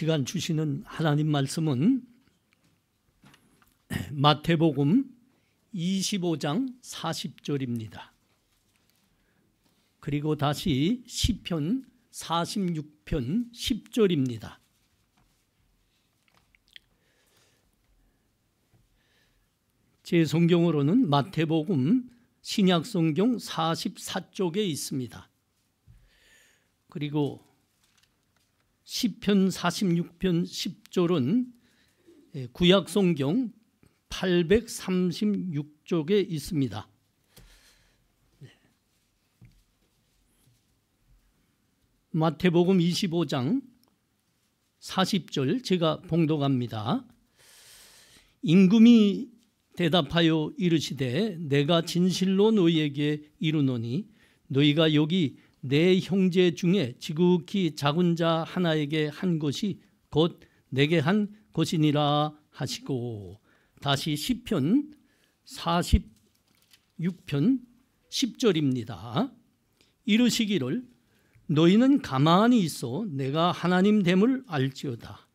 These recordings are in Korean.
시간 주시는 하나님 말씀은 마태복음 25장 40절입니다. 그리고 다시 시편 46편 10절입니다. 제 성경으로는 마태복음 신약성경 44쪽에 있습니다. 그리고 시편 46편 10절은 구약성경 836쪽에 있습니다. 마태복음 25장 40절 제가 봉독합니다. 임금이 대답하여 이르시되 내가 진실로 너희에게 이르노니 너희가 여기 내 형제 중에 지극히 작은 자 하나에게 한 것이 곧 내게 한 것이니라 하시고, 다시 시편 46편 10절입니다. 이르시기를 너희는 가만히 있어 내가 하나님 됨을 알지어다.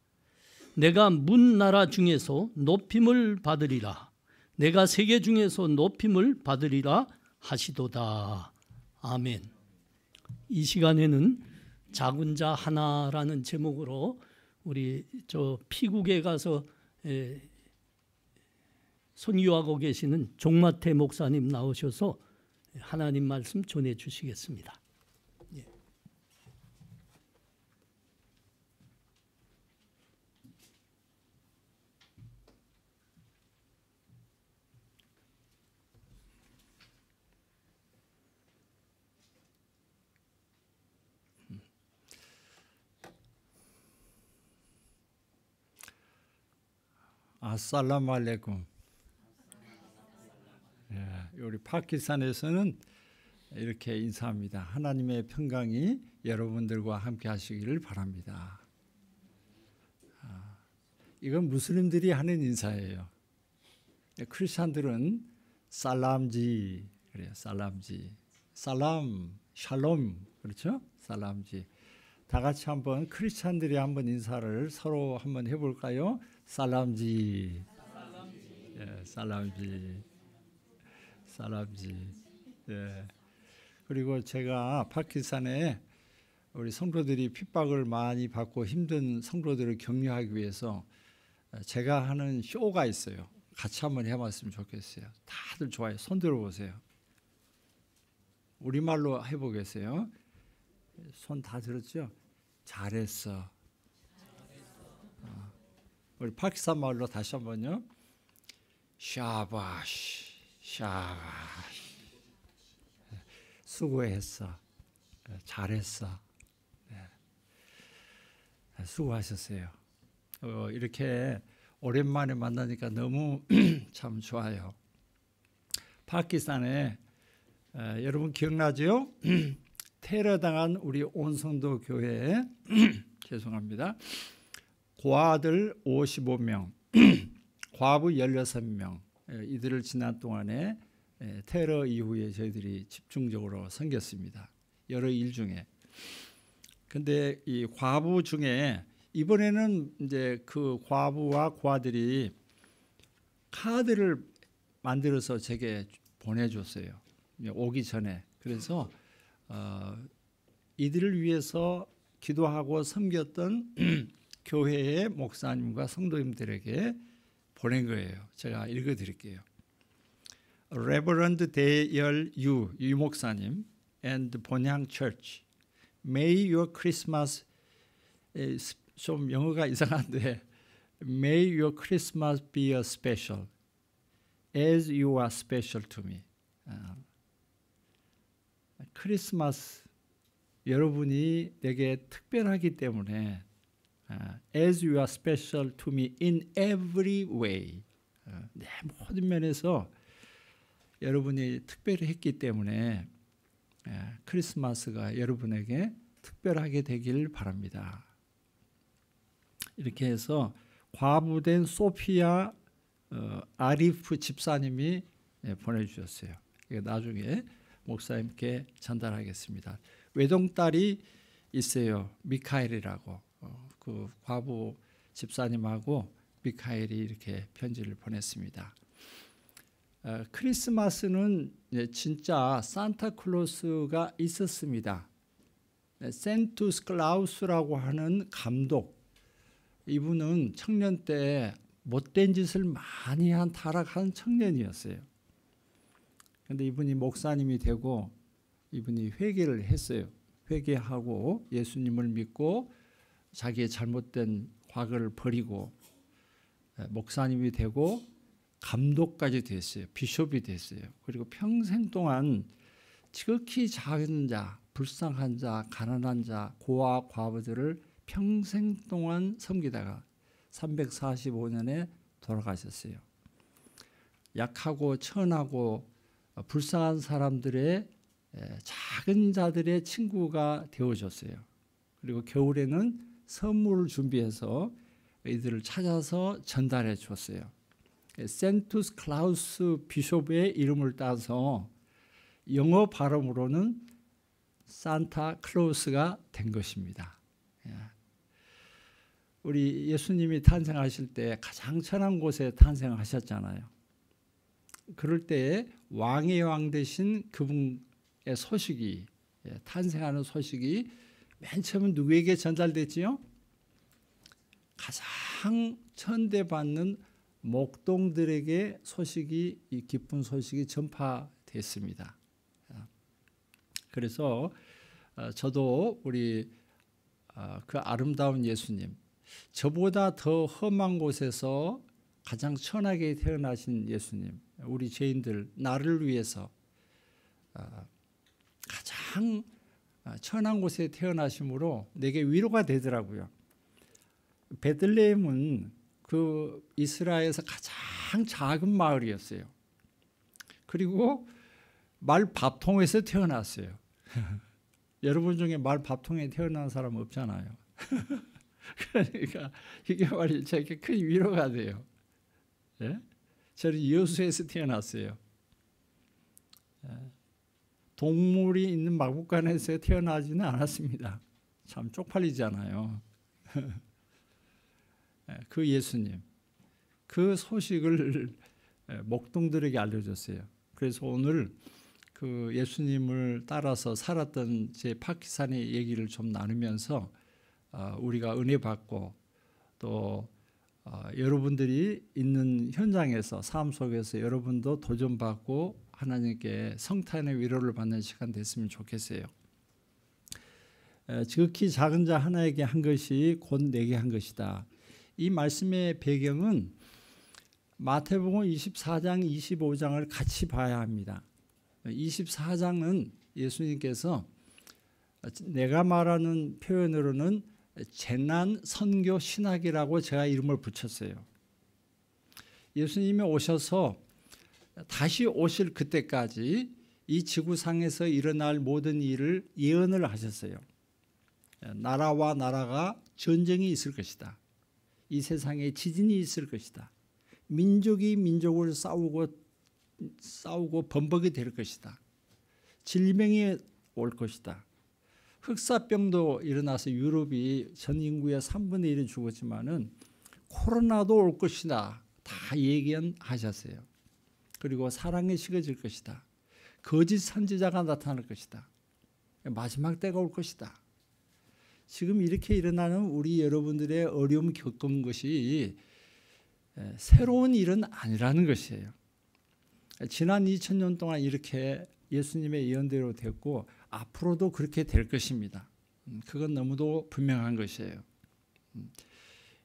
내가 문 나라 중에서 높임을 받으리라. 내가 세계 중에서 높임을 받으리라 하시도다. 아멘. 이 시간에는 작은 자 하나라는 제목으로 우리 피국에 가서 선교하고 계시는 종마태 목사님 나오셔서 하나님 말씀 전해 주시겠습니다. 아살라무 알레이쿰. 우리 파키스탄에서는 이렇게 인사합니다. 하나님의 평강이 여러분들과 함께 하시기를 바랍니다. 이건 무슬림들이 하는 인사예요. 크리스찬들은 살람지 그래요. 살람지, 살람, 샬롬, 그렇죠? 살람지. 다 같이 한번 크리스찬들이 한번 인사를 서로 한번 해볼까요? 살람지, 살람지, 살람지. 그리고 제가 파키스탄에 우리 성도들이 핍박을 많이 받고 힘든 성도들을 격려하기 위해서 제가 하는 쇼가 있어요. 같이 한번 해봤으면 좋겠어요. 다들 좋아요. 손 들어보세요. 우리말로 해보겠어요. 손 다 들었죠? 잘했어. 우리 파키스탄 말로 다시 한번요. 샤바시, 샤바시. 수고했어. 잘했어. 수고하셨어요. 이렇게 오랜만에 만나니까 너무 참 좋아요. 파키스탄에 여러분 기억나죠? 테러당한 우리 온성도 교회에 죄송합니다. 고아들 55명, 과부 16명, 이들을 지난 동안에 테러 이후에 저희들이 집중적으로 섬겼습니다. 여러 일 중에. 근데 이 과부 중에 이번에는 이제 그 과부와 고아들이 카드를 만들어서 제게 보내줬어요. 오기 전에. 그래서 이들을 위해서 기도하고 섬겼던 교회의 목사님과 성도님들에게 보낸 거예요. 제가 읽어드릴게요. Reverend 대열 유 목사님 and 본향 Church, May your Christmas, 좀 영어가 이상한데 May your Christmas be a special, as you are special to me. 크리스마스 여러분이 내게 특별하기 때문에 as you are special to me in every way. 내 모든 면에서 여러분이 특별히 했기 때문에 크리스마스가 여러분에게 특별하게 되길 바랍니다. 이렇게 해서 과부된 소피아 아리프 집사님이 보내주셨어요. 나중에 목사님께 전달하겠습니다. 외동딸이 있어요. 미카엘이라고. 그 과부 집사님하고 미카엘이 이렇게 편지를 보냈습니다. 크리스마스는 진짜 산타클로스가 있었습니다. 센투스 클라우스라고 하는 감독, 이분은 청년 때 못된 짓을 많이 한 타락한 청년이었어요. 그런데 이분이 목사님이 되고 이분이 회개를 했어요. 회개하고 예수님을 믿고 자기의 잘못된 과거를 버리고 목사님이 되고 감독까지 됐어요. 비숍이 됐어요. 그리고 평생 동안 지극히 작은 자, 불쌍한 자, 가난한 자, 고아 과부들을 평생 동안 섬기다가 345년에 돌아가셨어요. 약하고 천하고 불쌍한 사람들의 작은 자들의 친구가 되어줬어요. 그리고 겨울에는 선물을 준비해서 이들을 찾아서 전달해 줬어요. 센투스 클라우스 비숍의 이름을 따서 영어 발음으로는 산타 클로스가 된 것입니다. 우리 예수님이 탄생하실 때 가장 천한 곳에 탄생하셨잖아요. 그럴 때 왕의 왕 되신 그분의 소식이, 탄생하는 소식이 맨 처음 누구에게 전달됐지요? 가장 천대받는 목동들에게 소식이, 이 기쁜 소식이 전파됐습니다. 그래서 저도 우리 그 아름다운 예수님, 저보다 더 험한 곳에서 가장 천하게 태어나신 예수님, 우리 죄인들, 나를 위해서 가장 천한 곳에 태어나심으로 내게 위로가 되더라고요. 베들레헴은 그 이스라엘에서 가장 작은 마을이었어요. 그리고 말 밥통에서 태어났어요. 여러분 중에 말 밥통에 태어난 사람 없잖아요. 그러니까 이게 말이 저에게 큰 위로가 돼요. 예? 저는 여수에서 태어났어요. 동물이 있는 마국간에서 태어나지는 않았습니다. 참 쪽팔리잖아요. 그 예수님, 그 소식을 목동들에게 알려줬어요. 그래서 오늘 그 예수님을 따라서 살았던 제 파키스탄의 얘기를 좀 나누면서 우리가 은혜 받고 또 여러분들이 있는 현장에서 삶 속에서 여러분도 도전받고 하나님께 성탄의 위로를 받는 시간 됐으면 좋겠어요. 지극히 작은 자 하나에게 한 것이 곧 내게 한 것이다. 이 말씀의 배경은 마태복음 24장, 25장을 같이 봐야 합니다. 24장은 예수님께서 내가 말하는 표현으로는 재난 선교 신학이라고 제가 이름을 붙였어요. 예수님이 오셔서 다시 오실 그때까지 이 지구상에서 일어날 모든 일을 예언을 하셨어요. 나라와 나라가 전쟁이 있을 것이다. 이 세상에 지진이 있을 것이다. 민족이 민족을 싸우고 범벅이 될 것이다. 질병이 올 것이다. 흑사병도 일어나서 유럽이 전 인구의 3분의 1이 죽었지만은 코로나도 올 것이다. 다 예견하셨어요. 그리고 사랑이 식어질 것이다. 거짓 선지자가 나타날 것이다. 마지막 때가 올 것이다. 지금 이렇게 일어나는 우리 여러분들의 어려움 겪은 것이 새로운 일은 아니라는 것이에요. 지난 2000년 동안 이렇게 예수님의 예언대로 됐고 앞으로도 그렇게 될 것입니다. 그건 너무도 분명한 것이에요.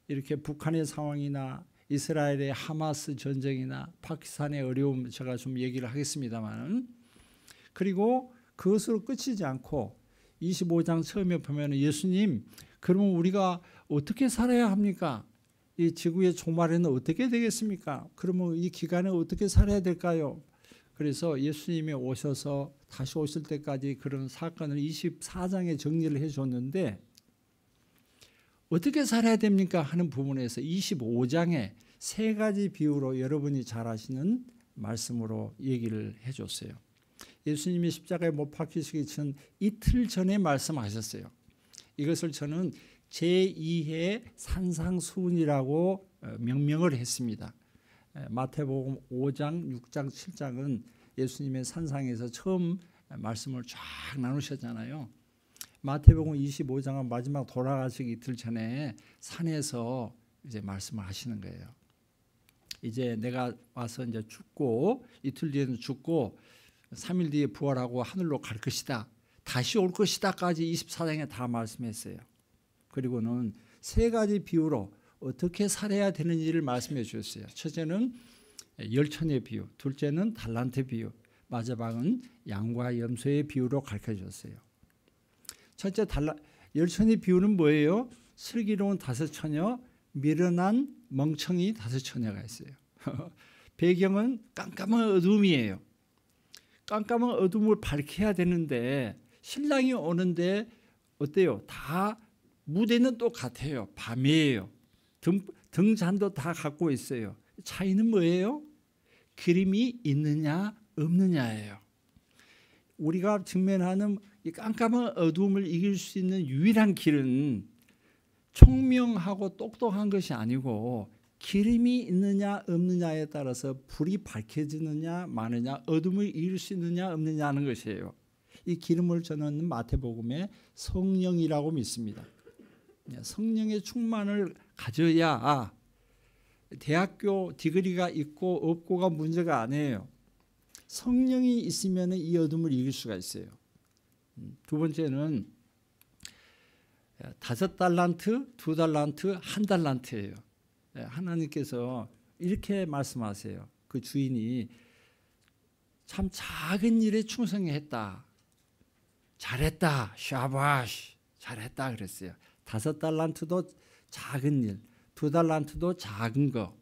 이렇게 북한의 상황이나 이스라엘의 하마스 전쟁이나 파키스탄의 어려움 제가 좀 얘기를 하겠습니다만, 그리고 그것으로 끝이지 않고 25장 처음에 보면 예수님, 그러면 우리가 어떻게 살아야 합니까? 이 지구의 종말에는 어떻게 되겠습니까? 그러면 이 기간에 어떻게 살아야 될까요? 그래서 예수님이 오셔서 다시 오실 때까지 그런 사건을 24장에 정리를 해줬는데 어떻게 살아야 됩니까? 하는 부분에서 25장에 세 가지 비유로 여러분이 잘 아시는 말씀으로 얘기를 해줬어요. 예수님이 십자가에 못 박히시기 전 이틀 전에 말씀하셨어요. 이것을 저는 제2의 산상수훈이라고 명명을 했습니다. 마태복음 5장, 6장, 7장은 예수님의 산상에서 처음 말씀을 쫙 나누셨잖아요. 마태복음 25장은 마지막 돌아가시기 이틀 전에 산에서 이제 말씀을 하시는 거예요. 이제 내가 와서 이제 죽고 이틀 뒤에는 죽고 3일 뒤에 부활하고 하늘로 갈 것이다. 다시 올 것이다까지 24장에 다 말씀했어요. 그리고는 세 가지 비유로 어떻게 살아야 되는지를 말씀해 주셨어요. 첫째는 열천의 비유, 둘째는 달란트 비유, 마지막은 양과 염소의 비유로 가르쳐 주셨어요. 첫째 열천의 비유는 뭐예요? 슬기로운 5처녀, 미련한 멍청이 5처녀가 있어요. 배경은 깜깜한 어둠이에요. 깜깜한 어둠을 밝혀야 되는데 신랑이 오는데 어때요? 다 무대는 똑같아요. 밤이에요. 등잔도 다 갖고 있어요. 차이는 뭐예요? 기름이 있느냐 없느냐예요. 우리가 직면하는 이 깜깜한 어둠을 이길 수 있는 유일한 길은 총명하고 똑똑한 것이 아니고 기름이 있느냐 없느냐에 따라서 불이 밝혀지느냐 마느냐, 어둠을 이길 수 있느냐 없느냐 하는 것이에요. 이 기름을 저는 마태복음의 성령이라고 믿습니다. 성령의 충만을 가져야 대학교 디그리가 있고 없고가 문제가 아니에요. 성령이 있으면 이 어둠을 이길 수가 있어요. 두 번째는 5달란트, 2달란트, 1달란트예요. 하나님께서 이렇게 말씀하세요. 그 주인이 참 작은 일에 충성했다. 잘했다. 샤바시. 잘했다 그랬어요. 5달란트도 작은 일, 2달란트도 작은 거,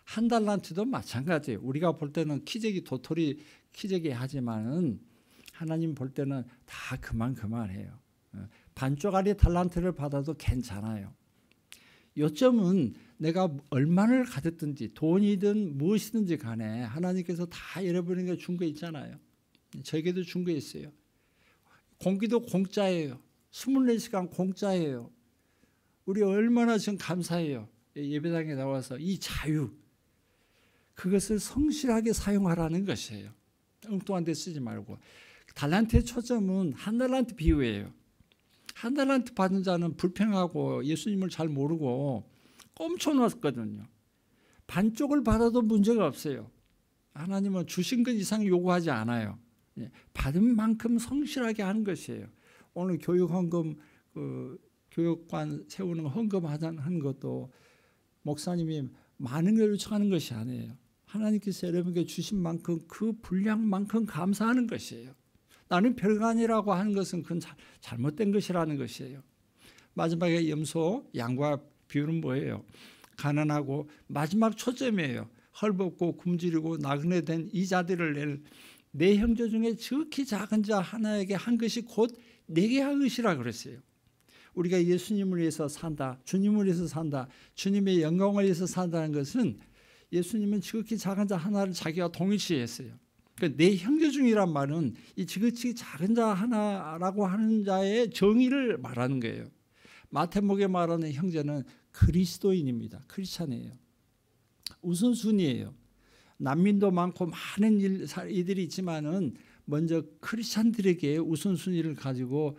1달란트도 마찬가지예요. 우리가 볼 때는 키재기 도토리 키재기 하지만은 하나님 볼 때는 다 그만해요. 반쪽짜리 달란트를 받아도 괜찮아요. 요점은 내가 얼마를 가졌든지 돈이든 무엇이든지 간에 하나님께서 다 여러분에게 준 거 있잖아요. 저에게도 준 거 있어요. 공기도 공짜예요. 24시간 공짜예요. 우리 얼마나 지금 감사해요. 예배당에 나와서 이 자유, 그것을 성실하게 사용하라는 것이에요. 엉뚱한 데 쓰지 말고. 달란트의 초점은 1달란트 비유예요. 1달란트 받은 자는 불평하고 예수님을 잘 모르고 꼼쳐놨거든요. 반쪽을 받아도 문제가 없어요. 하나님은 주신 것 이상 요구하지 않아요. 받은 만큼 성실하게 하는 것이에요. 오늘 교육헌금, 교육관 세우는 헌금 하는 것도 목사님이 많은 걸 요청하는 것이 아니에요. 하나님께서 여러분에게 주신 만큼 그 분량만큼 감사하는 것이에요. 나는 별거 아니라고 하는 것은 그건 잘못된 것이라는 것이에요. 마지막에 염소, 양과 비유는 뭐예요? 가난하고 마지막 초점이에요. 헐벗고 굶주리고 나그네 된 이 자들을 낼 내 형제 중에 지극히 작은 자 하나에게 한 것이 곧 내게 한 것이라 그랬어요. 우리가 예수님을 위해서 산다, 주님을 위해서 산다, 주님의 영광을 위해서 산다는 것은 예수님은 지극히 작은 자 하나를 자기가 동일시했어요. 그러니까 내 형제 중이란 말은 이 지극히 작은 자 하나라고 하는 자의 정의를 말하는 거예요. 마태복음에 말하는 형제는 그리스도인입니다. 크리스찬이에요. 우선순위예요. 난민도 많고 많은 이들이 있지만은 먼저 크리스찬들에게 우선순위를 가지고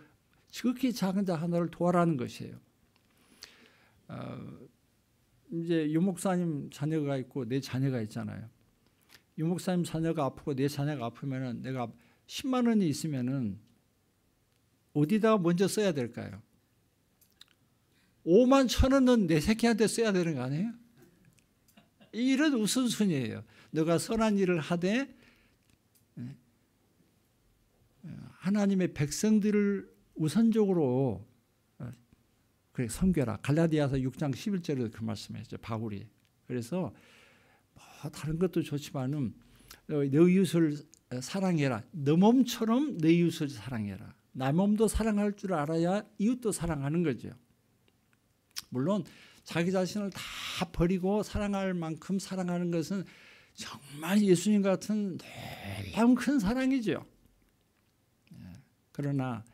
지극히 작은 자 하나를 도와라는 것이에요. 이제 유 목사님 자녀가 있고 내 자녀가 있잖아요. 유 목사님 자녀가 아프고 내 자녀가 아프면은 내가 10만 원이 있으면은 어디다가 먼저 써야 될까요? 5만 1천 원은 내 새끼한테 써야 되는 거 아니에요? 이런 우선순위예요. 너가 선한 일을 하되 하나님의 백성들을 우선적으로 그래 섬겨라. 갈라디아서 6장 11절에 그 말씀했죠. 바울이. 그래서 뭐 다른 것도 좋지만은 너 이웃을 사랑해라. 너 몸처럼 너 이웃을 사랑해라. 나 몸도 사랑할 줄 알아야 이웃도 사랑하는 거죠. 물론 자기 자신을 다 버리고 사랑할 만큼 사랑하는 것은 정말 예수님 같은 놀라운 큰 사랑이죠. 그러나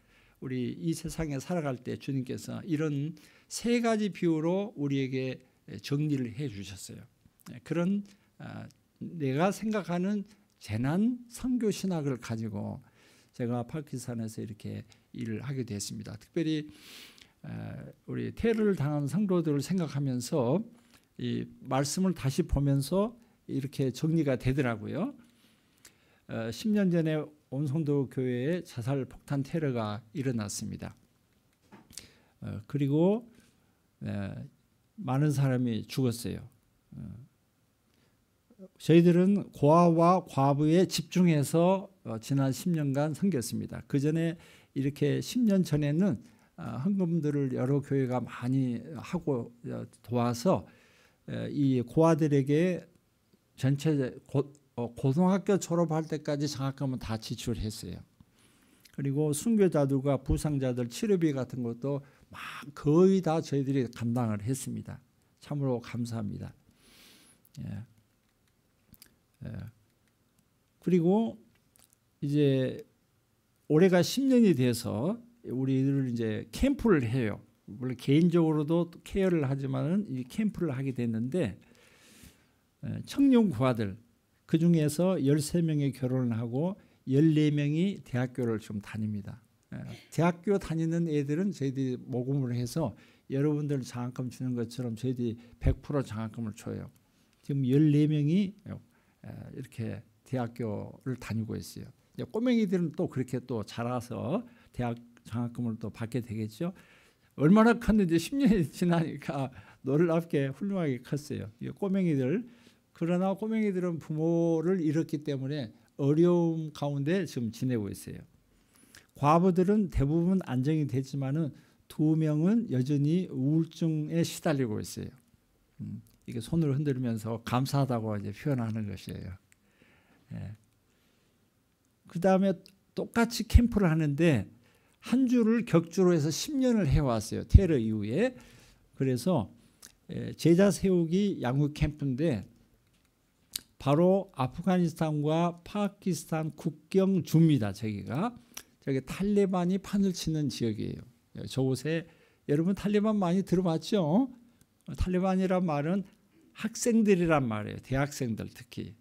우리 이 세상에 살아갈 때 주님께서 이런 세 가지 비유로 우리에게 정리를 해 주셨어요. 그런 내가 생각하는 재난 선교 신학을 가지고 제가 파키스탄에서 이렇게 일을 하게 됐습니다. 특별히 우리 테러를 당한 성도들을 생각하면서 이 말씀을 다시 보면서 이렇게 정리가 되더라고요. 10년 전에 온성도 교회에 자살 폭탄 테러가 일어났습니다. 그리고 많은 사람이 죽었어요. 저희들은 고아와 과부에 집중해서 지난 10년간 섬겼습니다. 그 전에 이렇게 10년 전에는 헌금들을 여러 교회가 많이 하고 도와서 이 고아들에게 전체 고등학교 졸업할 때까지 장학금은 다 지출했어요. 그리고 순교자들과 부상자들 치료비 같은 것도 막 거의 다 저희들이 감당을 했습니다. 참으로 감사합니다. 그리고 이제 올해가 10년이 돼서 우리를 이제 캠프를 해요. 물론 개인적으로도 케어를 하지만은 이 캠프를 하게 됐는데 청년 고아들 그 중에서 13명이 결혼을 하고 14명이 대학교를 좀 다닙니다. 대학교 다니는 애들은 저희들이 모금을 해서 여러분들 장학금 주는 것처럼 저희들이 100% 장학금을 줘요. 지금 14명이 이렇게 대학교를 다니고 있어요. 꼬맹이들은 또 그렇게 또 자라서 대학 장학금을 또 받게 되겠죠. 얼마나 컸는지 10년이 지나니까 놀랍게 훌륭하게 컸어요. 꼬맹이들. 그러나 꼬맹이들은 부모를 잃었기 때문에 어려움 가운데 지금 지내고 있어요. 과부들은 대부분 안정이 됐지만은 2명은 여전히 우울증에 시달리고 있어요. 이게 손을 흔들면서 감사하다고 이제 표현하는 것이에요. 그 다음에 똑같이 캠프를 하는데 한 주를 격주로 해서 10년을 해왔어요. 테러 이후에. 그래서 제자 세우기 양육 캠프인데 바로 아프가니스탄과 파키스탄 국경 주입니다. 저기가. 저기 탈레반이 판을 치는 지역이에요. 저곳에 여러분 탈레반 많이 들어봤죠? 탈레반이란 말은 학생들이란 말이에요. 대학생들 특히.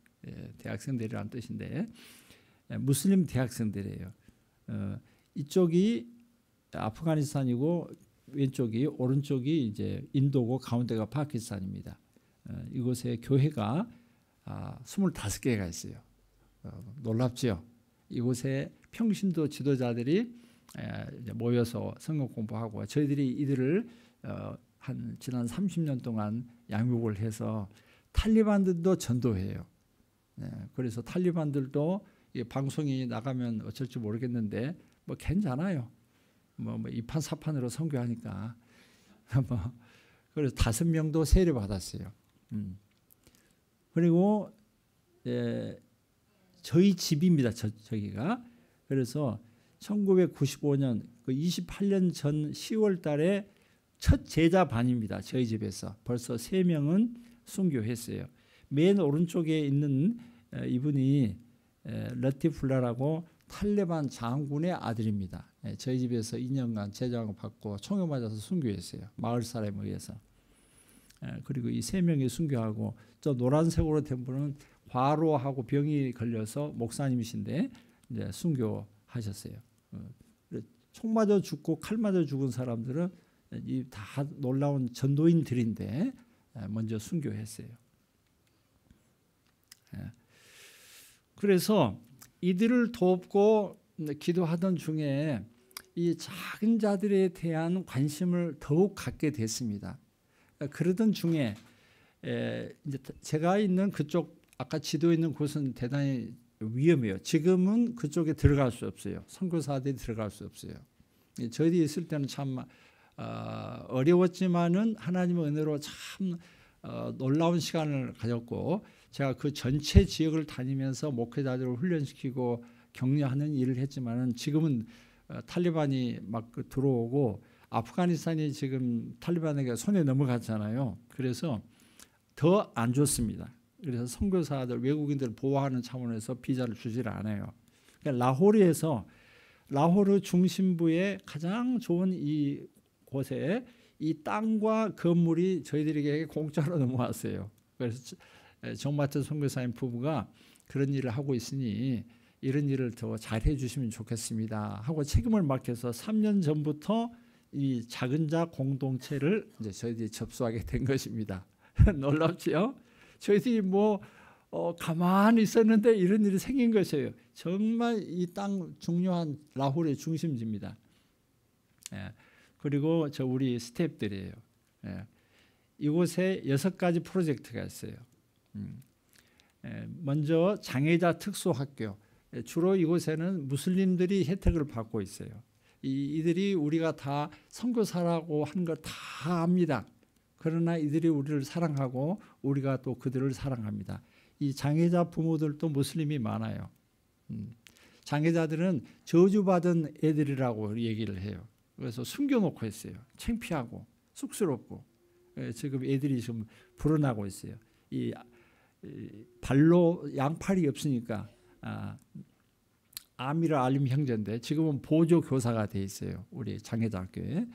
대학생들이란 뜻인데 무슬림 대학생들이에요. 이쪽이 아프가니스탄이고 왼쪽이 오른쪽이 이제 인도고 가운데가 파키스탄입니다. 이곳에 교회가 25개가 있어요. 놀랍죠? 이곳에 평신도 지도자들이 모여서 성경 공부하고 저희들이 이들을 지난 30년 동안 양육을 해서 탈리반들도 전도해요. 그래서 탈리반들도 방송이 나가면 어쩔지 모르겠는데 뭐 괜찮아요. 뭐 이판사판으로 선교하니까 그래서 5명도 세례 받았어요. 그리고 저희 집입니다. 저기가. 그래서 1995년 28년 전 10월 달에 첫 제자반입니다. 저희 집에서 벌써 3명은 순교했어요. 맨 오른쪽에 있는 이분이 러티플라라고 탈레반 장군의 아들입니다. 저희 집에서 2년간 제자를 받고 총에 맞아서 순교했어요. 마을 사람에 의해서. 그리고 이 3명이 순교하고 저 노란색으로 된 분은 과로하고 병이 걸려서 목사님이신데 이제 순교하셨어요. 총 맞아 죽고 칼 맞아 죽은 사람들은 이 다 놀라운 전도인들인데 먼저 순교했어요. 그래서 이들을 돕고 기도하던 중에 이 작은 자들에 대한 관심을 더욱 갖게 됐습니다. 그러던 중에 이제 제가 있는 그쪽 아까 지도에 있는 곳은 대단히 위험해요. 지금은 그쪽에 들어갈 수 없어요. 선교사들이 들어갈 수 없어요. 저희들이 있을 때는 참 어려웠지만은 하나님의 은혜로 참 놀라운 시간을 가졌고 제가 그 전체 지역을 다니면서 목회자들을 훈련시키고 격려하는 일을 했지만은 지금은 탈리반이 막 들어오고 아프가니스탄이 지금 탈리반에게 손에 넘어갔잖아요. 그래서 더 안 좋습니다. 그래서 선교사들 외국인들을 보호하는 차원에서 비자를 주질 않아요. 그러니까 라호르에서 라호르 중심부의 가장 좋은 이 곳에 이 땅과 건물이 저희들에게 공짜로 넘어왔어요. 그래서 정마트 선교사님 부부가 그런 일을 하고 있으니 이런 일을 더 잘해 주시면 좋겠습니다 하고 책임을 맡겨서 3년 전부터 이 작은 자 공동체를 이제 저희들이 접수하게 된 것입니다. 놀랍지요? 저희들이 가만히 있었는데 이런 일이 생긴 것이에요. 정말 이 땅 중요한 라홀의 중심지입니다. 예. 그리고 우리 스태프들이에요. 예. 이곳에 6가지 프로젝트가 있어요. 먼저 장애자 특수학교. 주로 이곳에는 무슬림들이 혜택을 받고 있어요. 이들이 우리가 다 선교사라고 하는 걸 다 압니다. 그러나 이들이 우리를 사랑하고 우리가 또 그들을 사랑합니다. 이 장애자 부모들도 무슬림이 많아요. 장애자들은 저주받은 애들이라고 얘기를 해요. 그래서 숨겨놓고 있어요. 창피하고 쑥스럽고. 지금 애들이 좀 불어나고 있어요. 이 발로 양팔이 없으니까 아미르 알림 형제인데 지금은 보조 교사가 돼 있어요. 우리 장애자 학교에.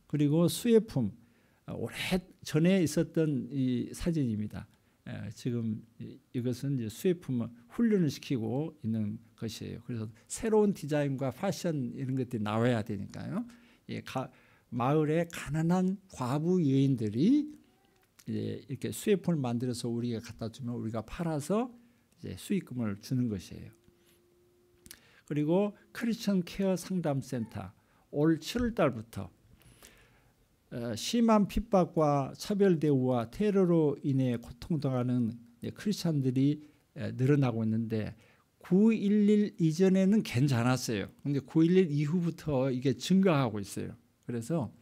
그리고 수혜품 오래 전에 있었던 이 사진입니다. 지금 이것은 이제 수혜품 훈련을 시키고 있는 것이에요. 그래서 새로운 디자인과 패션 이런 것들이 나와야 되니까요. 마을의 가난한 과부 여인들이 이제 이렇게 수혜품을 만들어서 우리가 갖다 주면 우리가 팔아서 이제 수익금을 주는 것이에요. 그리고 크리스천 케어 상담센터 올 7월 달부터 심한 핍박과 차별 대우와 테러로 인해 고통당하는 크리스천들이 늘어나고 있는데 9.11 이전에는 괜찮았어요. 그런데 9.11 이후부터 이게 증가하고 있어요. 그래서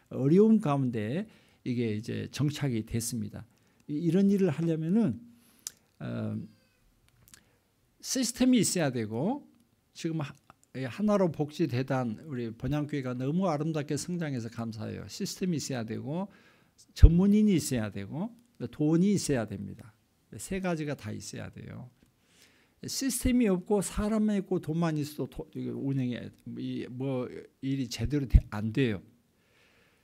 어려움 가운데 이게 이제 정착이 됐습니다. 이런 일을 하려면은 시스템이 있어야 되고 지금 하나로 복지대단 우리 번향교회가 너무 아름답게 성장해서 감사해요. 시스템이 있어야 되고 전문인이 있어야 되고 돈이 있어야 됩니다. 3가지가 다 있어야 돼요. 시스템이 없고 사람만 있고 돈만 있어도 운영이 일이 제대로 안 돼요.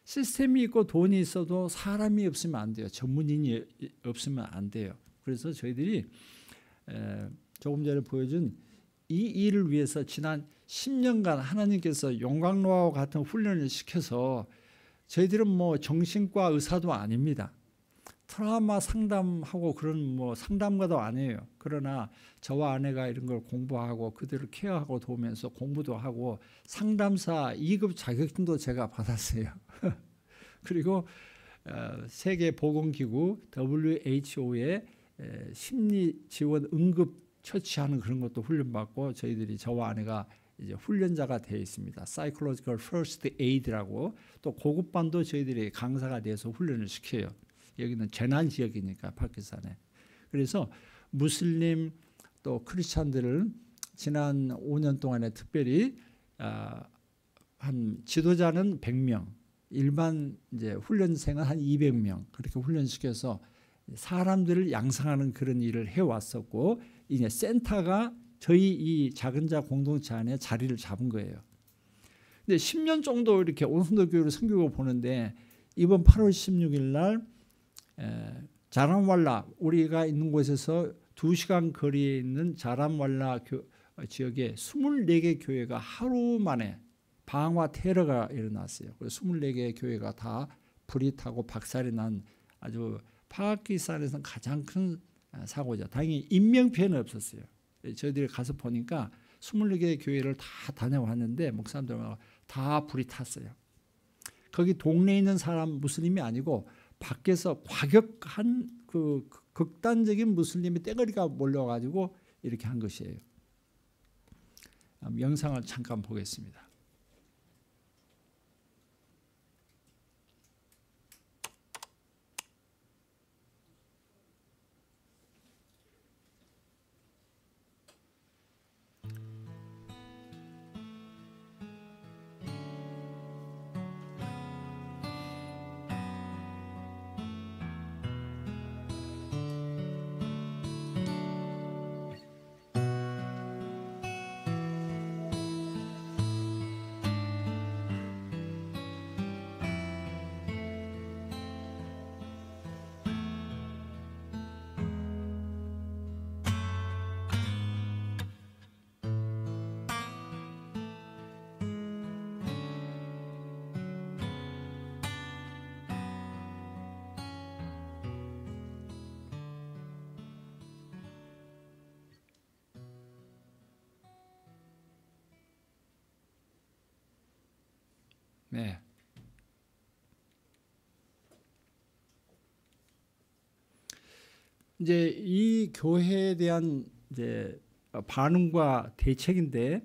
시스템이 있고 돈이 있어도 사람이 없으면 안 돼요. 전문인이 없으면 안 돼요. 그래서 저희들이 조금 전에 보여준 이 일을 위해서 지난 10년간 하나님께서 용광로와 같은 훈련을 시켜서 저희들은 정신과 의사도 아닙니다. 트라우마 상담하고 그런 상담가도 아니에요. 그러나 저와 아내가 이런 걸 공부하고 그들을 케어하고 도우면서 공부도 하고 상담사 2급 자격증도 제가 받았어요. 그리고 세계보건기구 WHO의 심리 지원 응급 처치하는 그런 것도 훈련받고 저희들이 저와 아내가 이제 훈련자가 되어 있습니다. Psychological First Aid라고 또 고급반도 저희들이 강사가 돼서 훈련을 시켜요. 여기는 재난 지역이니까 파키스탄에. 그래서 무슬림 또 크리스찬들을 지난 5년 동안에 특별히 한 지도자는 100명, 일반 이제 훈련생은 한 200명 그렇게 훈련시켜서 사람들을 양성하는 그런 일을 해왔었고 이제 센터가 저희 이 작은 자 공동체 안에 자리를 잡은 거예요. 근데 10년 정도 이렇게 온순도 교회를 섬기고 보는데 이번 8월 16일 날 자람왈라 우리가 있는 곳에서 2시간 거리에 있는 자람왈라 지역에 24개 교회가 하루 만에 방화 테러가 일어났어요. 그래서 24개 교회가 다 불이 타고 박살이 난 아주 파키스탄에서는 가장 큰 사고죠. 다행히 인명피해는 없었어요. 저희들이 가서 보니까 24개 교회를 다 다녀왔는데 목사님들하고 다 불이 탔어요. 거기 동네에 있는 사람 무슬림이 아니고 밖에서 과격한 그 극단적인 무슬림의 떼거리가 몰려가지고 이렇게 한 것이에요. 영상을 잠깐 보겠습니다. 네. 이제 이 교회에 대한 이제 반응과 대책인데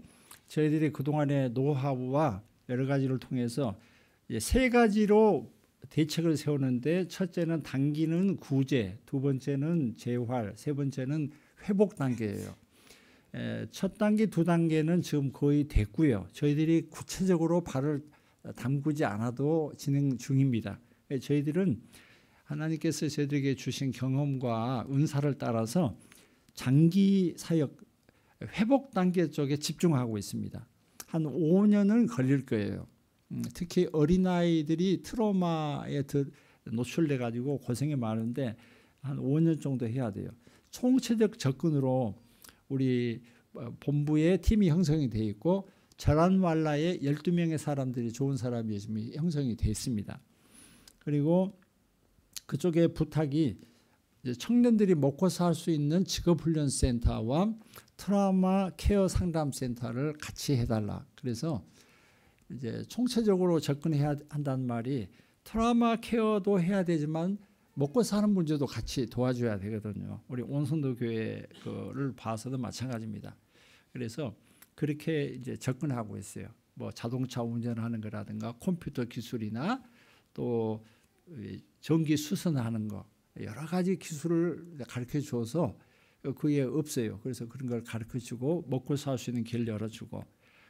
저희들이 그동안의 노하우와 여러 가지를 통해서 이제 세 가지로 대책을 세우는데 첫째는 단기는 구제, 두 번째는 재활, 세 번째는 회복 단계예요. 첫 단계, 두 단계는 지금 거의 됐고요. 저희들이 구체적으로 발을 담그지 않아도 진행 중입니다. 저희들은 하나님께서 저희들에게 주신 경험과 은사를 따라서 장기 사역 회복 단계 쪽에 집중하고 있습니다. 한 5년은 걸릴 거예요. 특히 어린아이들이 트라우마에 노출돼 가지고 고생이 많은데 한 5년 정도 해야 돼요. 총체적 접근으로 우리 본부에 팀이 형성이 되어 있고 자란왈라에 12명의 사람들이 좋은 사람이 지금 형성이 되어 있습니다. 그리고 그쪽에 부탁이 청년들이 먹고 살 수 있는 직업훈련센터와 트라우마 케어 상담센터를 같이 해달라. 그래서 이제 총체적으로 접근해야 한다는 말이 트라우마 케어도 해야 되지만 먹고 사는 문제도 같이 도와줘야 되거든요. 우리 온선도 교회를 봐서도 마찬가지입니다. 그래서 그렇게 이제 접근하고 있어요. 뭐 자동차 운전하는 거라든가 컴퓨터 기술이나 또 전기 수선하는 거 여러 가지 기술을 가르쳐 줘서 그게 없어요. 그래서 그런 걸 가르쳐 주고 먹고 살 수 있는 길을 열어주고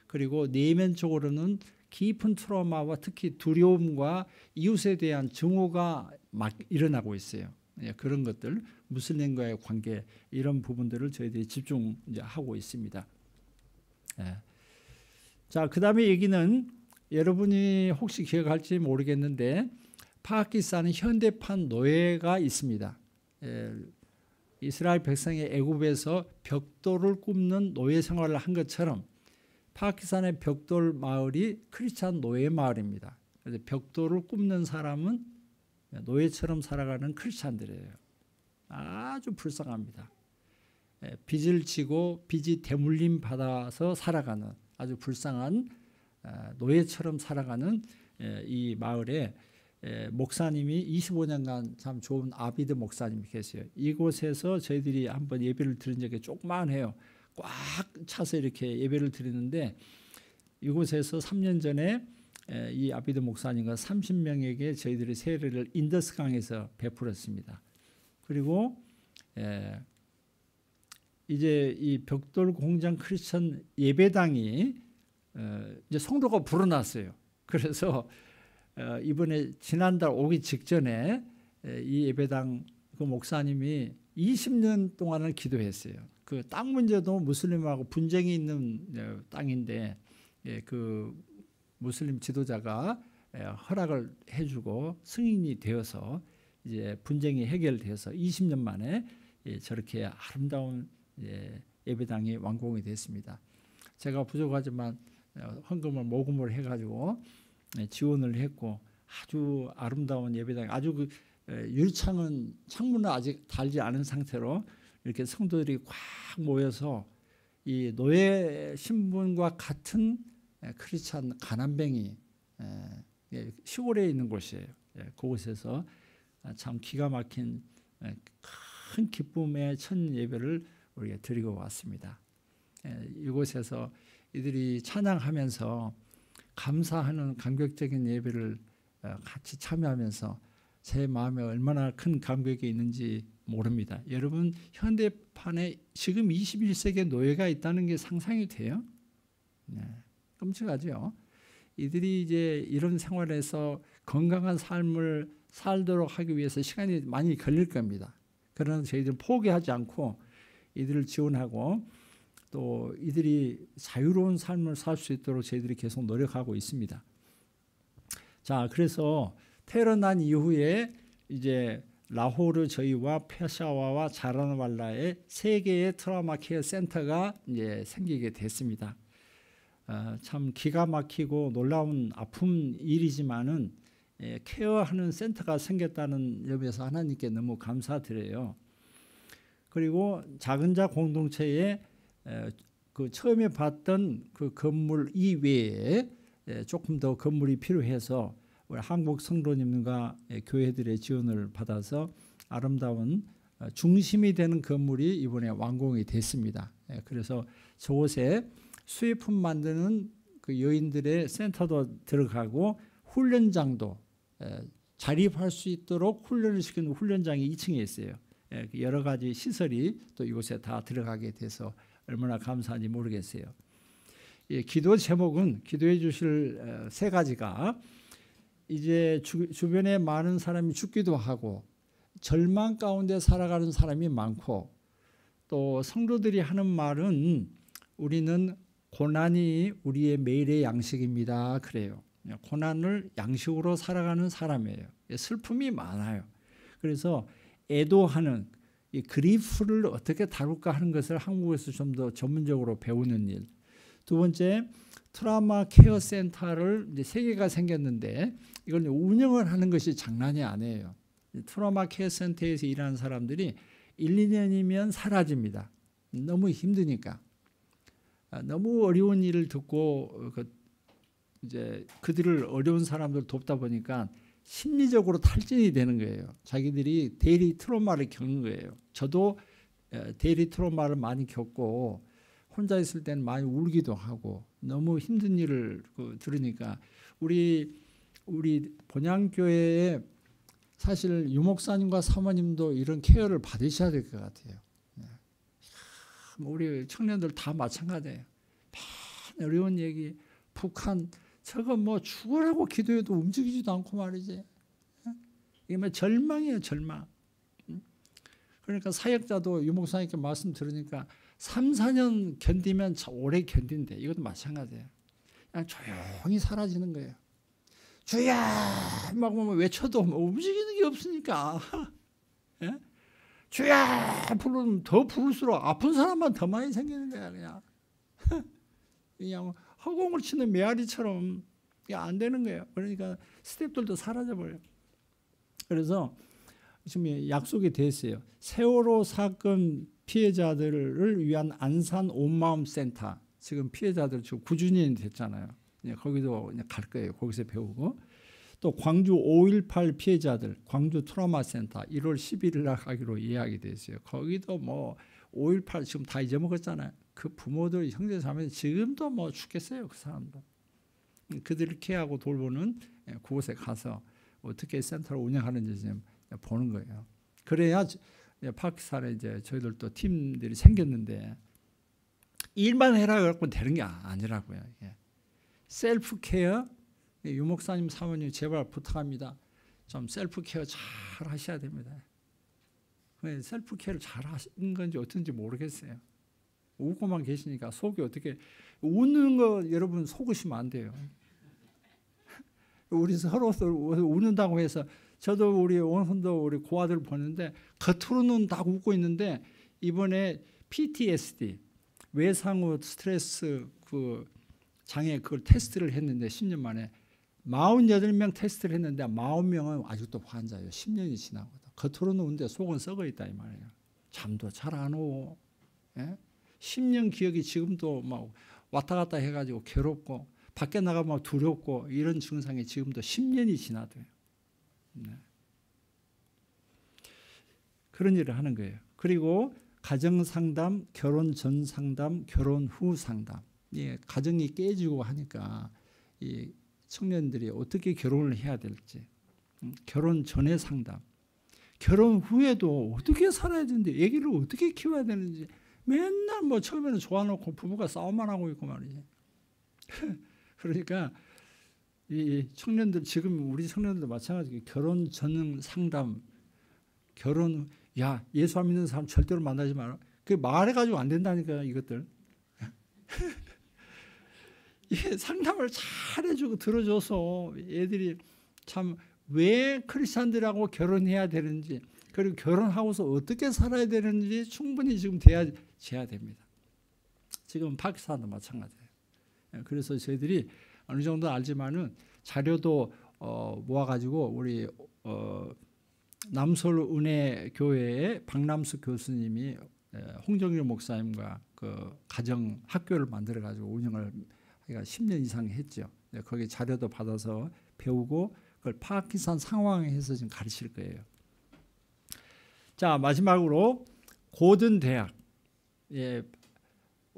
그리고 내면적으로는 깊은 트라우마와 특히 두려움과 이웃에 대한 증오가 막 일어나고 있어요. 그런 것들 무슬림과의 관계 이런 부분들을 저희들이 집중하고 있습니다. 자, 그다음에 얘기는 여러분이 혹시 기억할지 모르겠는데 파키스탄은 현대판 노예가 있습니다. 이스라엘 백성이 애굽에서 벽돌을 굽는 노예 생활을 한 것처럼 파키스탄의 벽돌 마을이 크리스찬 노예 마을입니다. 그래서 벽돌을 굽는 사람은 노예처럼 살아가는 크리스찬들이에요. 아주 불쌍합니다. 빚을 지고 빚이 대물림 받아서 살아가는 아주 불쌍한 노예처럼 살아가는 이 마을에 목사님이 25년간 참 좋은 아비드 목사님이 계세요. 이곳에서 저희들이 한번 예배를 드린 적이 조금만 해요. 꽉 차서 이렇게 예배를 드리는데 이곳에서 3년 전에 이 아비드 목사님과 30명에게 저희들이 세례를 인더스강에서 베풀었습니다. 그리고 이제 이 벽돌 공장 크리스천 예배당이 이제 성도가 불어났어요. 그래서 이번에 지난달 오기 직전에 이 예배당 그 목사님이 20년 동안을 기도했어요. 그 땅 문제도 무슬림하고 분쟁이 있는 땅인데 그 무슬림 지도자가 허락을 해주고 승인이 되어서 이제 분쟁이 해결돼서 20년 만에 저렇게 아름다운 예배당이 완공이 됐습니다. 제가 부족하지만 헌금을 모금을 해가지고 지원을 했고 아주 아름다운 예배당 아주 그 유리창은 창문은 아직 달지 않은 상태로 이렇게 성도들이 꽉 모여서 이 노예 신분과 같은 크리스찬 가난뱅이 시골에 있는 곳이에요. 그곳에서 참 기가 막힌 큰 기쁨의 첫 예배를 우리가 드리고 왔습니다. 이곳에서 이들이 찬양하면서 감사하는 감격적인 예배를 같이 참여하면서 제 마음에 얼마나 큰 감격이 있는지 모릅니다. 여러분 현대판에 지금 21세기에 노예가 있다는 게 상상이 돼요? 네, 끔찍하죠. 이들이 이제 이런 생활에서 건강한 삶을 살도록 하기 위해서 시간이 많이 걸릴 겁니다. 그러나 저희들은 포기하지 않고 이들을 지원하고 또 이들이 자유로운 삶을 살 수 있도록 저희들이 계속 노력하고 있습니다. 자, 그래서 테러난 이후에 이제 라호르 저희와 페샤와와 자란왈라에 3개의 트라우마 케어 센터가 이제 생기게 됐습니다. 참 기가 막히고 놀라운 아픈 일이지만은 케어하는 센터가 생겼다는 점에서 하나님께 너무 감사드려요. 그리고 작은 자 공동체에 그 처음에 봤던 그 건물 이외에 조금 더 건물이 필요해서 우리 한국 성도님과 교회들의 지원을 받아서 아름다운 중심이 되는 건물이 이번에 완공이 됐습니다. 그래서 저곳에 수입품 만드는 그 여인들의 센터도 들어가고 훈련장도 자립할 수 있도록 훈련을 시키는 훈련장이 2층에 있어요. 여러 가지 시설이 또 이곳에 다 들어가게 돼서 얼마나 감사한지 모르겠어요. 기도 제목은 기도해 주실 세 가지가 이제 주변에 많은 사람이 죽기도 하고 절망 가운데 살아가는 사람이 많고 또 성도들이 하는 말은 우리는 고난이 우리의 매일의 양식입니다. 그래요. 고난을 양식으로 살아가는 사람이에요. 슬픔이 많아요. 그래서 애도하는 이 그리프를 어떻게 다룰까 하는 것을 한국에서 좀 더 전문적으로 배우는 일. 두 번째, 트라우마 케어 센터를 이제 3개가 생겼는데 이걸 운영을 하는 것이 장난이 아니에요. 트라우마 케어 센터에서 일하는 사람들이 1, 2년이면 사라집니다. 너무 힘드니까. 너무 어려운 일을 듣고 이제 그들을 어려운 사람들 돕다 보니까 심리적으로 탈진이 되는 거예요. 자기들이 대리 트라우마를 겪는 거예요. 저도 대리 트라우마를 많이 겪고 혼자 있을 때는 많이 울기도 하고 너무 힘든 일을 들으니까 우리 본향교회에 사실 유목사님과 사모님도 이런 케어를 받으셔야 될 것 같아요. 우리 청년들 다 마찬가지예요. 많은 어려운 얘기, 북한 저거 뭐 죽으라고 기도해도 움직이지도 않고 말이지. 이게 뭐 절망이에요, 절망. 그러니까 사역자도 유목사님께 말씀 들으니까 3, 4년 견디면 오래 견딘대. 이것도 마찬가지예요. 그냥 조용히 사라지는 거예요. 주야 막 외쳐도 움직이는 게 없으니까. 예? 주야 부르면 더 부를수록 아픈 사람만 더 많이 생기는 거야. 그냥 허공을 치는 메아리처럼 이게 안 되는 거예요. 그러니까 스태프들도 사라져버려요. 그래서 지금 약속이 됐어요. 세월호 사건 피해자들을 위한 안산 온마음 센터. 지금 피해자들 지금 9주년이 됐잖아요. 거기도 갈 거예요. 거기서 배우고. 또 광주 5.18 피해자들 광주 트라우마 센터 1월 11일 날 가기로 예약이 됐어요. 거기도 뭐 5.18 지금 다 잊어먹었잖아요. 그 부모들 형제 자매 지금도 뭐 죽겠어요. 그 사람도. 그들을 케어하고 돌보는 그곳에 가서 어떻게 센터를 운영하는지 지금 보는 거예요. 그래야 파키스탄에 이제 저희들 또 팀들이 생겼는데 일만 해라 그래갖고 되는 게 아니라고요. 셀프 케어, 유목사님 사모님 제발 부탁합니다. 좀 셀프 케어 잘 하셔야 됩니다. 셀프 케어를 잘 하시는 건지 어떤지 모르겠어요. 웃고만 계시니까 속이 어떻게 웃는 거 여러분 속으시면 안 돼요. 우리 서로 웃는다고 해서 저도 우리 원훈도 우리 고아들 보는데 겉으로는 다 웃고 있는데 이번에 PTSD 외상후 스트레스 그 장애 그걸 테스트를 했는데 10년 만에 48명 테스트를 했는데 40명은 아직도 환자예요. 10년이 지나고도. 겉으로는 웃는데 속은 썩어 있다 이 말이에요. 잠도 잘 안 오고 10년 기억이 지금도 막 왔다 갔다 해가지고 괴롭고 밖에 나가면 두렵고 이런 증상이 지금도 10년이 지나도요. 그런 일을 하는 거예요. 그리고 가정 상담, 결혼 전 상담, 결혼 후 상담. 가정이 깨지고 하니까 이 청년들이 어떻게 결혼을 해야 될지, 결혼 전에 상담, 결혼 후에도 어떻게 살아야 되는지, 아기를 어떻게 키워야 되는지 맨날 뭐 처음에는 좋아놓고 부부가 싸움만 하고 있고 말이지. 그러니까 이 청년들 지금 우리 청년들도 마찬가지고 결혼 전 상담, 결혼 야 예수 안 믿는 사람 절대로 만나지 마라. 그 말해가지고 안 된다니까 이것들. 이게 상담을 잘 해주고 들어줘서 애들이 참 왜 크리스찬들하고 결혼해야 되는지 그리고 결혼하고서 어떻게 살아야 되는지 충분히 지금 대해야 됩니다. 지금 파키스탄도 마찬가지예요. 그래서 저희들이 어느 정도 알지만은 자료도 모아가지고 우리 남솔은혜교회의 박남수 교수님이 홍정일 목사님과 그 가정 학교를 만들어가지고 운영을 10년 이상 했죠. 거기 자료도 받아서 배우고 그걸 파키스탄 상황에서 지금 가르칠 거예요. 자, 마지막으로 고든 대학. 예,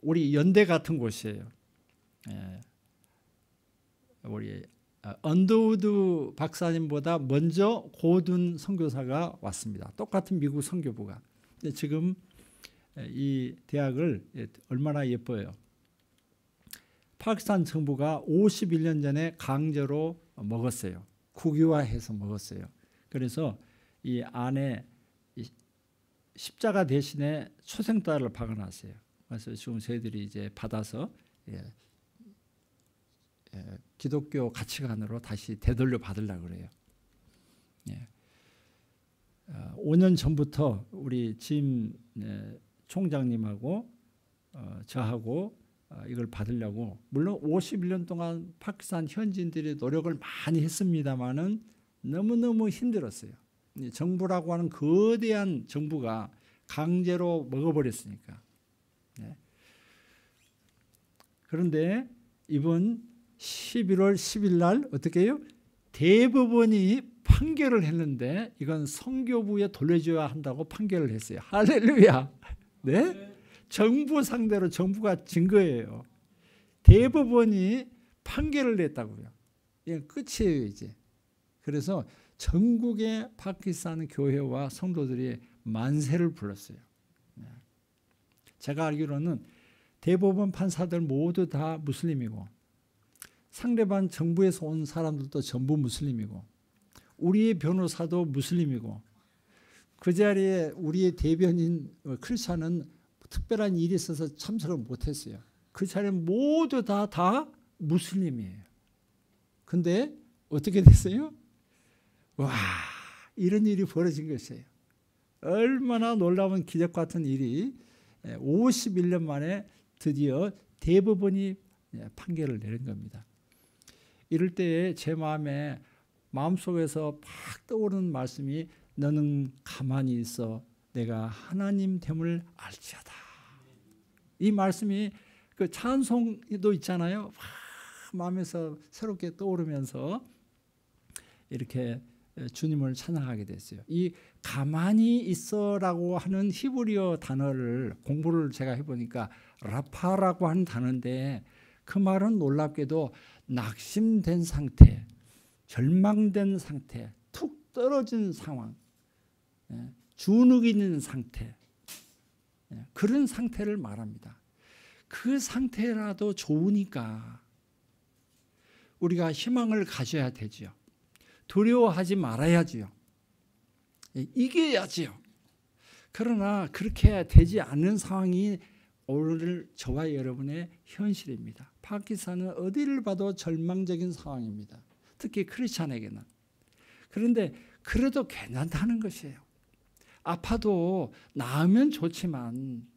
우리 연대 같은 곳이에요. 예, 우리 언더우드 박사님보다 먼저 고든 선교사가 왔습니다. 똑같은 미국 선교부가. 근데 지금 이 대학을 얼마나 예뻐요. 파키스탄 정부가 51년 전에 강제로 먹었어요. 국유화해서 먹었어요. 그래서 이 안에 십자가 대신에 초생달을 박아놨어요. 그래서 지금 저희들이 이제 받아서 기독교 가치관으로 다시 되돌려 받으려고 그래요. 5년 전부터 우리 짐 총장님하고 저하고 이걸 받으려고, 물론 51년 동안 파키스탄 현지인들이 노력을 많이 했습니다마는 너무너무 힘들었어요. 정부라고 하는 거대한 정부가 강제로 먹어버렸으니까. 그런데 이번 11월 10일 날 어떻게 해요? 대법원이 판결을 했는데 이건 선교부에 돌려줘야 한다고 판결을 했어요. 할렐루야. 네? 정부 상대로 정부가 진 거예요. 대법원이 판결을 냈다고요. 이건 끝이에요, 이제. 그래서 전국의 파키스탄 교회와 성도들이 만세를 불렀어요. 제가 알기로는 대법원 판사들 모두 다 무슬림이고, 상대방 정부에서 온 사람들도 전부 무슬림이고, 우리의 변호사도 무슬림이고, 그 자리에 우리의 대변인 크리스찬은 특별한 일이 있어서 참석을 못했어요. 그 자리에 모두 다 무슬림이에요. 근데 어떻게 됐어요? 와, 이런 일이 벌어진 것이에요. 얼마나 놀라운 기적 같은 일이 51년 만에 드디어 대법원이 판결을 내린 겁니다. 이럴 때에 제 마음속에서 팍 떠오르는 말씀이, 너는 가만히 있어 내가 하나님 됨을 알지어다. 이 말씀이 그 찬송도 있잖아요. 마음에서 새롭게 떠오르면서 이렇게 주님을 찬양하게 됐어요. 이 가만히 있어라고 하는 히브리어 단어를 공부를 제가 해보니까 라파라고 하는 단어인데, 그 말은 놀랍게도 낙심된 상태, 절망된 상태, 툭 떨어진 상황, 주눅 있는 상태, 그런 상태를 말합니다. 그 상태라도 좋으니까 우리가 희망을 가져야 되죠. 두려워하지 말아야지요. 이겨야지요. 그러나 그렇게 되지 않는 상황이 오늘 저와 여러분의 현실입니다. 파키스탄은 어디를 봐도 절망적인 상황입니다. 특히 크리스찬에게는. 그런데 그래도 괜찮다는 것이에요. 아파도 나으면 좋지만,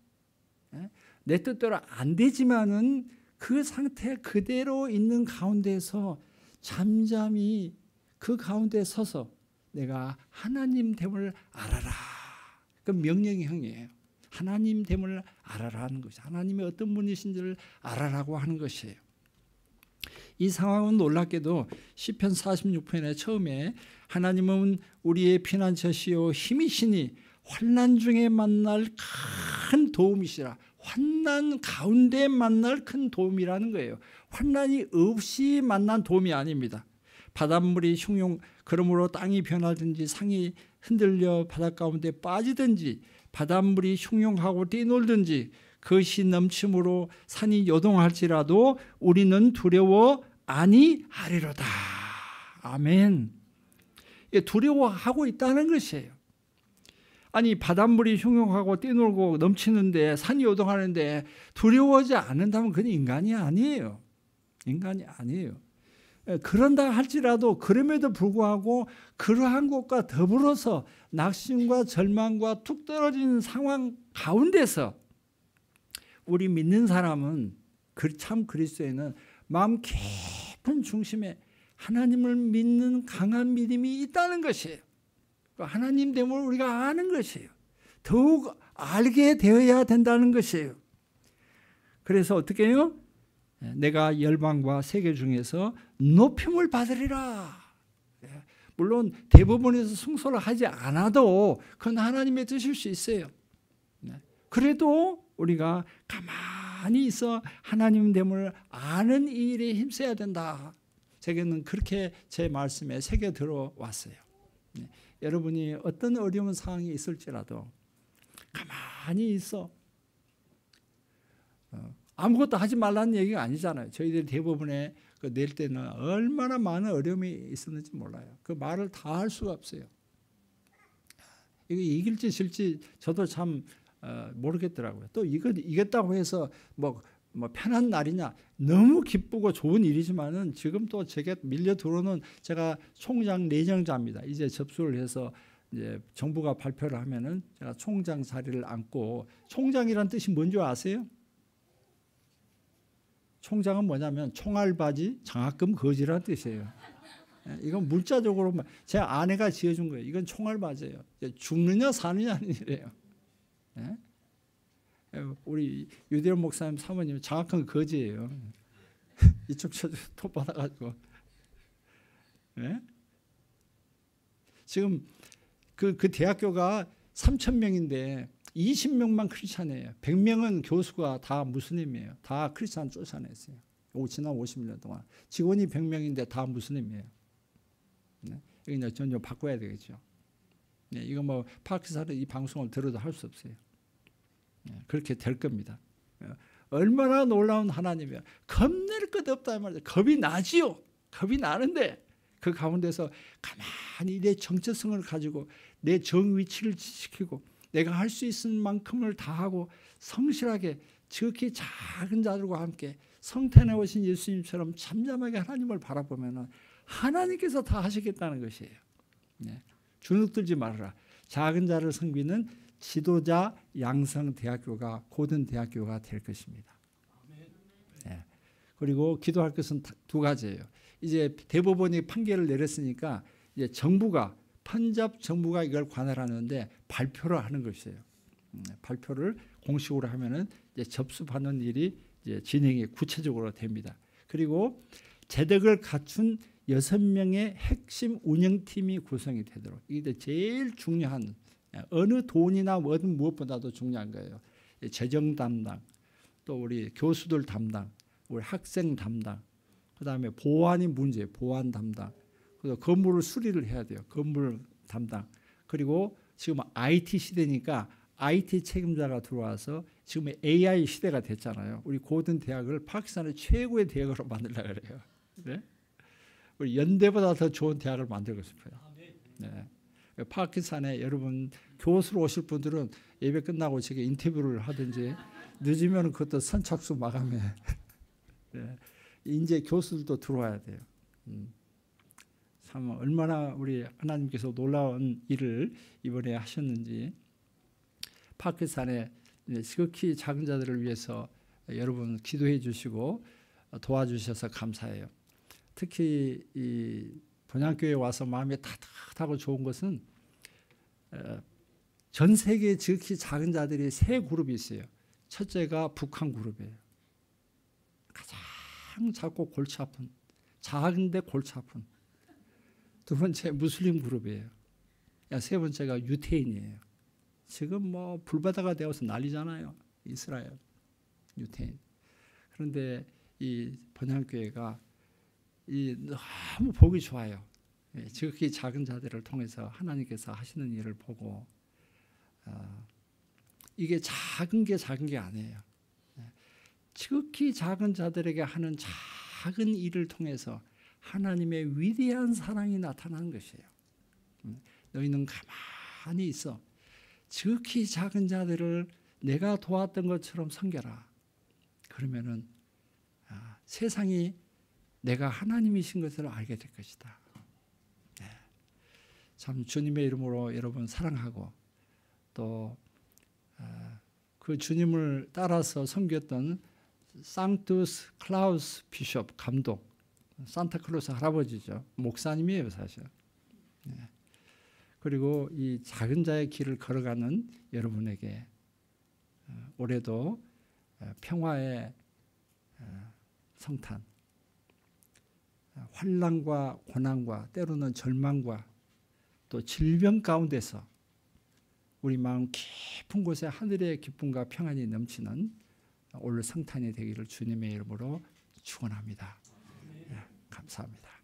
내 뜻대로 안 되지만은 그 상태 그대로 있는 가운데서 잠잠히 그 가운데 서서 내가 하나님 됨을 알아라. 그 명령형이에요. 하나님 됨을 알아라 하는 것이, 하나님이 어떤 분이신지를 알아라고 하는 것이에요. 이 상황은 놀랍게도 시편 46편의 처음에 하나님은 우리의 피난처시요 힘이시니 환난 중에 만날 큰 도움이시라. 환난 가운데 만날 큰 도움이라는 거예요. 환난이 없이 만난 도움이 아닙니다. 바닷물이 흉용, 그러므로 땅이 변하든지 상이 흔들려 바닷 가운데 빠지든지 바닷물이 흉용하고 뛰놀든지 그것이 넘침으로 산이 요동할지라도 우리는 두려워 아니하리로다. 아멘. 두려워하고 있다는 것이에요. 아니, 바닷물이 흉용하고 뛰놀고 넘치는데 산이 요동하는데 두려워하지 않는다면 그건 인간이 아니에요. 인간이 아니에요. 그런다 할지라도 그럼에도 불구하고 그러한 것과 더불어서 낙심과 절망과 툭 떨어지는 상황 가운데서 우리 믿는 사람은 참 그리스도에는 마음 깊은 중심에 하나님을 믿는 강한 믿음이 있다는 것이에요. 하나님 됨을 우리가 아는 것이에요. 더욱 알게 되어야 된다는 것이에요. 그래서 어떻게 해요? 내가 열방과 세계 중에서 높임을 받으리라. 물론 대법원에서 승소를 하지 않아도 그건 하나님의 뜻일 수 있어요. 그래도 우리가 가만히 있어 하나님됨을 아는 이 일에 힘써야 된다. 제게는 그렇게 제 말씀에 새겨 들어왔어요. 여러분이 어떤 어려운 상황이 있을지라도 가만히 있어. 아무것도 하지 말라는 얘기가 아니잖아요. 저희들이 대부분에 낼 때는 얼마나 많은 어려움이 있었는지 몰라요. 그 말을 다 할 수가 없어요. 이거 이길지 질지 저도 참 모르겠더라고요. 또 이거 이겼다고 해서 뭐 편한 날이냐? 너무 기쁘고 좋은 일이지만은 지금 또 제게 밀려 들어오는 제가 총장 내정자입니다. 이제 접수를 해서 이제 정부가 발표를 하면은 제가 총장 자리를 앉고, 총장이란 뜻이 뭔지 아세요? 총장은 뭐냐면 총알바지 장학금 거지라는 뜻이에요. 이건 물자적으로 제 아내가 지어준 거예요. 이건 총알바지예요. 죽느냐 사느냐 하는 일이에요. 우리 유대현 목사님 사모님 장학금 거지예요. 이쪽 저쪽 톱 받아가지고. 지금 그 대학교가 3,000명인데 20명만 크리스찬이에요. 100명은 교수가 다 무슬림이에요. 다 크리스찬 쫓아냈어요. 지난 50년 동안. 직원이 100명인데 다 무슬림이에요. 이거 이제 전혀 바꿔야 되겠죠. 이거 뭐 파키스탄에 이 방송을 들어도 할 수 없어요. 그렇게 될 겁니다. 얼마나 놀라운 하나님이야. 겁낼 것 없다 말이죠. 겁이 나지요. 겁이 나는데 그 가운데서 가만히 내 정체성을 가지고 내 정위치를 지키고 내가 할 수 있는 만큼을 다하고 성실하게 지극히 작은 자들과 함께 성탄에 오신 예수님처럼 잠잠하게 하나님을 바라보면 하나님께서 다 하시겠다는 것이에요. 주눅들지 말아라. 작은 자를 섬기는 지도자 양성대학교가 고등대학교가 될 것입니다. 그리고 기도할 것은 두 가지예요. 이제 대법원이 판결을 내렸으니까 이제 정부가 펀잡 정부가 이걸 관할하는데 발표를 하는 것이에요. 발표를 공식으로 하면은 이제 접수받는 일이 이제 진행이 구체적으로 됩니다. 그리고 재력을 갖춘 6명의 핵심 운영팀이 구성이 되도록, 이게 제일 중요한, 어느 돈이나 뭐든 무엇보다도 중요한 거예요. 재정 담당, 또 우리 교수들 담당, 우리 학생 담당, 그다음에 보안이 문제, 보안 담당, 그래서 건물을 수리를 해야 돼요. 건물 담당. 그리고 지금 IT 시대니까 IT 책임자가 들어와서 지금 AI 시대가 됐잖아요. 우리 고등 대학을 파키스탄의 최고의 대학으로 만들려고 그래요. 네? 우리 연대보다 더 좋은 대학을 만들고 싶어요. 네. 파키스탄에 여러분 교수로 오실 분들은 예배 끝나고 제게 인터뷰를 하든지 늦으면 그것도 선착순 마감해. 네. 이제 교수들도 들어와야 돼요. 참 얼마나 우리 하나님께서 놀라운 일을 이번에 하셨는지. 파키스탄의 지극히 작은 자들을 위해서 여러분 기도해 주시고 도와주셔서 감사해요. 특히 이 본향교회에 와서 마음이 따뜻하고 좋은 것은 전 세계에 지극히 작은 자들이 세 그룹이 있어요. 첫째가 북한 그룹이에요. 가장 작고 골치 아픈, 작은데 골치 아픈. 두 번째 무슬림 그룹이에요. 세 번째가 유태인이에요. 지금 뭐 불바다가 되어서 난리잖아요. 이스라엘, 유태인. 그런데 이 본향교회가 너무 보기 좋아요. 지극히 작은 자들을 통해서 하나님께서 하시는 일을 보고, 이게 작은 게 아니에요. 지극히 작은 자들에게 하는 작은 일을 통해서 하나님의 위대한 사랑이 나타나는 것이에요. 너희는 가만히 있어. 지극히 작은 자들을 내가 도왔던 것처럼 섬겨라. 그러면은 세상이 내가 하나님이신 것을 알게 될 것이다. 네. 참 주님의 이름으로 여러분 사랑하고 또 그 주님을 따라서 섬겼던 상투스 클라우스 비숍 감독, 산타클로스 할아버지죠. 목사님이에요 사실. 네. 그리고 이 작은 자의 길을 걸어가는 여러분에게 올해도 평화의 성탄, 환난과 고난과 때로는 절망과 또 질병 가운데서 우리 마음 깊은 곳에 하늘의 기쁨과 평안이 넘치는 올 성탄이 되기를 주님의 이름으로 축원합니다. 감사합니다.